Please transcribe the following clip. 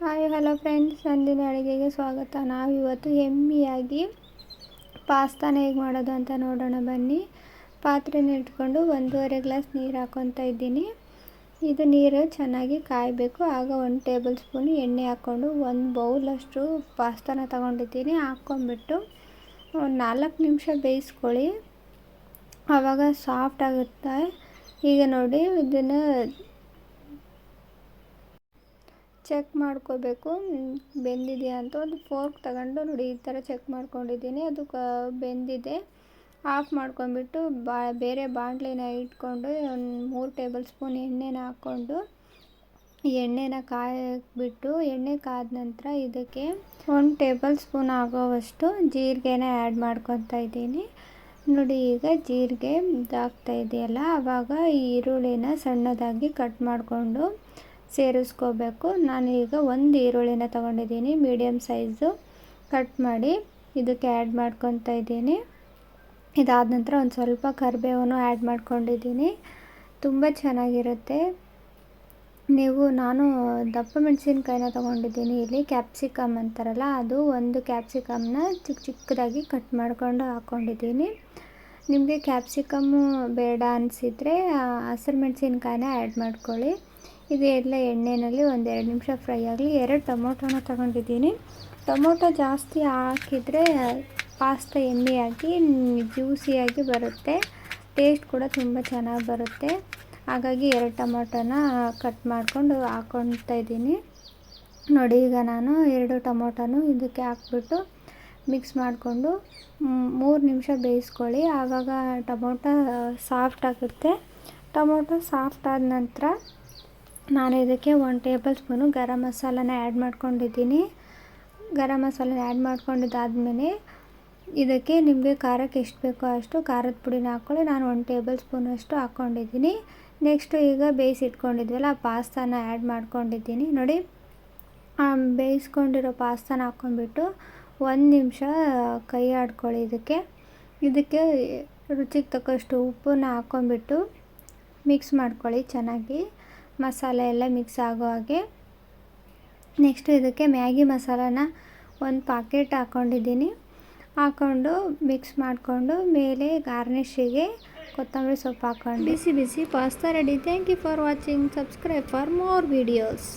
Hi hello friends, Nandini ಅಡುಗೆಗೆ ಸ್ವಾಗತ. ನಾವಿವತ್ತು ಯಮ್ಮಿಯಾಗಿ ಪಾಸ್ತಾನ ಹೇಗೆ ಮಾಡೋದು ಅಂತ ನೋಡೋಣ ಬನ್ನಿ. ಪಾತ್ರೆನ ಇಟ್ಕೊಂಡು 1.5 ಗ್ಲಾಸ್ ನೀರು ಹಾಕ್ಕೊತಾ ಇದ್ದೀನಿ. ಇದು ನೀರು ಚೆನ್ನಾಗಿ ಕಾಯಬೇಕು. ಆಗ 1 ಟೇಬಲ್ ಸ್ಪೂನ್ ಎಣ್ಣೆ ಹಾಕ್ಕೊಂಡು 1 ಬೌಲಷ್ಟು ಪಾಸ್ತಾನ ತಗೊಂಡಿದ್ದೀನಿ. ಹಾಕ್ಕೊಂಬಿಟ್ಟು ಒಂದು 4 ನಿಮಿಷ ಬೇಯಿಸ್ಕೊಳ್ಳಿ. ಆವಾಗ ಸಾಫ್ಟ್ ಆಗುತ್ತೆ. ಈಗ ನೋಡಿ, ಇದನ್ನು ಚೆಕ್ ಮಾಡ್ಕೋಬೇಕು ಬೆಂದಿದೆಯಾ ಅಂತ. ಒಂದು ಫೋರ್ಕ್ ತಗೊಂಡು ನೋಡಿ, ಈ ಥರ ಚೆಕ್ ಮಾಡ್ಕೊಂಡಿದ್ದೀನಿ. ಅದು ಬೆಂದಿದೆ. ಆಫ್ ಮಾಡ್ಕೊಂಡ್ಬಿಟ್ಟು ಬೇರೆ ಬಾಣಲೆನ ಇಟ್ಕೊಂಡು ಒಂದು 3 ಟೇಬಲ್ ಸ್ಪೂನ್ ಎಣ್ಣೆನ ಹಾಕ್ಕೊಂಡು ಎಣ್ಣೆನ ಕಾಯಕ್ಬಿಟ್ಟು, ಎಣ್ಣೆ ಕಾದ ನಂತರ ಇದಕ್ಕೆ 1 ಟೇಬಲ್ ಸ್ಪೂನ್ ಆಗೋವಷ್ಟು ಜೀರಿಗೆನ ಆ್ಯಡ್ ಮಾಡ್ಕೊತಾ ಇದ್ದೀನಿ. ನೋಡಿ, ಈಗ ಜೀರಿಗೆ ಇದಾಗ್ತಾ ಇದೆಯಲ್ಲ, ಆವಾಗ ಈ ಈರುಳ್ಳಿನ ಸಣ್ಣದಾಗಿ ಕಟ್ ಮಾಡಿಕೊಂಡು ಸೇರಿಸ್ಕೋಬೇಕು. ನಾನೀಗ 1 ಈರುಳ್ಳಿನ ತೊಗೊಂಡಿದ್ದೀನಿ, ಮೀಡಿಯಮ್ ಸೈಜು ಕಟ್ ಮಾಡಿ ಇದಕ್ಕೆ ಆ್ಯಡ್ ಮಾಡ್ಕೊತಾ ಇದ್ದೀನಿ. ಇದಾದ ನಂತರ ಒಂದು ಸ್ವಲ್ಪ ಕರಿಬೇವನ್ನು ಆ್ಯಡ್ ಮಾಡ್ಕೊಂಡಿದ್ದೀನಿ. ತುಂಬ ಚೆನ್ನಾಗಿರುತ್ತೆ. ನಾನು ದಪ್ಪ ಮೆಣಸಿನ್ಕಾಯಿನ ತೊಗೊಂಡಿದ್ದೀನಿ. ಇಲ್ಲಿ ಕ್ಯಾಪ್ಸಿಕಮ್ ಅಂತಾರಲ್ಲ, ಅದು 1 ಕ್ಯಾಪ್ಸಿಕಮ್ನ ಚಿಕ್ಕದಾಗಿ ಕಟ್ ಮಾಡ್ಕೊಂಡು ಹಾಕ್ಕೊಂಡಿದ್ದೀನಿ. ನಿಮಗೆ ಕ್ಯಾಪ್ಸಿಕಮ್ಮು ಬೇಡ ಅನಿಸಿದರೆ ಹಸಿರು ಮೆಣಸಿನ್ಕಾಯಿನ ಆ್ಯಡ್ ಮಾಡ್ಕೊಳ್ಳಿ. ಇದು ಎಲ್ಲ ಎಣ್ಣೆಯಲ್ಲಿ 1-2 ನಿಮಿಷ ಫ್ರೈ ಆಗಲಿ. 2 ಟೊಮೊಟೊನ ತೊಗೊಂಡಿದ್ದೀನಿ. ಟೊಮೊಟೊ ಜಾಸ್ತಿ ಹಾಕಿದರೆ ಪಾಸ್ತಾ ಎಮ್ಮಿಯಾಗಿ ಜ್ಯೂಸಿಯಾಗಿ ಬರುತ್ತೆ. ಟೇಸ್ಟ್ ಕೂಡ ತುಂಬ ಚೆನ್ನಾಗಿ ಬರುತ್ತೆ. ಹಾಗಾಗಿ 2 ಟೊಮೊಟೊನ ಕಟ್ ಮಾಡಿಕೊಂಡು ಹಾಕ್ಕೊತಾ ಇದ್ದೀನಿ. ನೋಡಿ, ಈಗ ನಾನು 2 ಟೊಮೊಟೊನು ಇದಕ್ಕೆ ಹಾಕ್ಬಿಟ್ಟು ಮಿಕ್ಸ್ ಮಾಡಿಕೊಂಡು 3 ನಿಮಿಷ ಬೇಯಿಸ್ಕೊಳ್ಳಿ. ಆವಾಗ ಟೊಮೊಟೊ ಸಾಫ್ಟ್ ಆಗುತ್ತೆ. ಟೊಮೊಟೊ ಸಾಫ್ಟ್ ಆದ ನಂತರ ನಾನು ಇದಕ್ಕೆ 1 ಟೇಬಲ್ ಸ್ಪೂನು ಗರಂ ಮಸಾಲನ ಆ್ಯಡ್ ಮಾಡ್ಕೊಂಡಿದ್ದೀನಿ. ಗರಂ ಮಸಾಲನ ಆ್ಯಡ್ ಮಾಡ್ಕೊಂಡಿದ್ದಾದಮೇಲೆ ಇದಕ್ಕೆ ನಿಮಗೆ ಖಾರಕ್ಕೆ ಎಷ್ಟು ಬೇಕೋ ಅಷ್ಟು ಖಾರದ ಪುಡಿನ ಹಾಕ್ಕೊಳ್ಳಿ. ನಾನು 1 ಟೇಬಲ್ ಸ್ಪೂನಷ್ಟು ಹಾಕ್ಕೊಂಡಿದ್ದೀನಿ. ನೆಕ್ಸ್ಟು ಈಗ ಬೇಯಿಸಿಟ್ಕೊಂಡಿದ್ವಲ್ಲ, ಆ ಪಾಸ್ತಾನ ಆ್ಯಡ್ ಮಾಡ್ಕೊಂಡಿದ್ದೀನಿ. ನೋಡಿ, ಬೇಯಿಸ್ಕೊಂಡಿರೋ ಪಾಸ್ತಾನ ಹಾಕ್ಕೊಂಡ್ಬಿಟ್ಟು 1 ನಿಮಿಷ ಕೈ ಆಡ್ಕೊಳ್ಳಿ. ಇದಕ್ಕೆ ರುಚಿಗೆ ತಕ್ಕಷ್ಟು ಉಪ್ಪನ್ನ ಹಾಕ್ಕೊಂಬಿಟ್ಟು ಮಿಕ್ಸ್ ಮಾಡ್ಕೊಳ್ಳಿ ಚೆನ್ನಾಗಿ, ಮಸಾಲೆ ಎಲ್ಲ ಮಿಕ್ಸ್ ಆಗೋ ಹಾಗೆ. ನೆಕ್ಸ್ಟು ಇದಕ್ಕೆ ಮ್ಯಾಗಿ ಮಸಾಲಾನ 1 ಪಾಕೆಟ್ ಹಾಕ್ಕೊಂಡಿದ್ದೀನಿ. ಹಾಕ್ಕೊಂಡು ಮಿಕ್ಸ್ ಮಾಡಿಕೊಂಡು ಮೇಲೆ ಗಾರ್ನಿಷಿಗೆ ಕೊತ್ತಂಬರಿ ಸೊಪ್ಪು ಹಾಕ್ಕೊಂಡು ಬಿಸಿ ಬಿಸಿ pasta ready. Thank you for watching. Subscribe for more videos.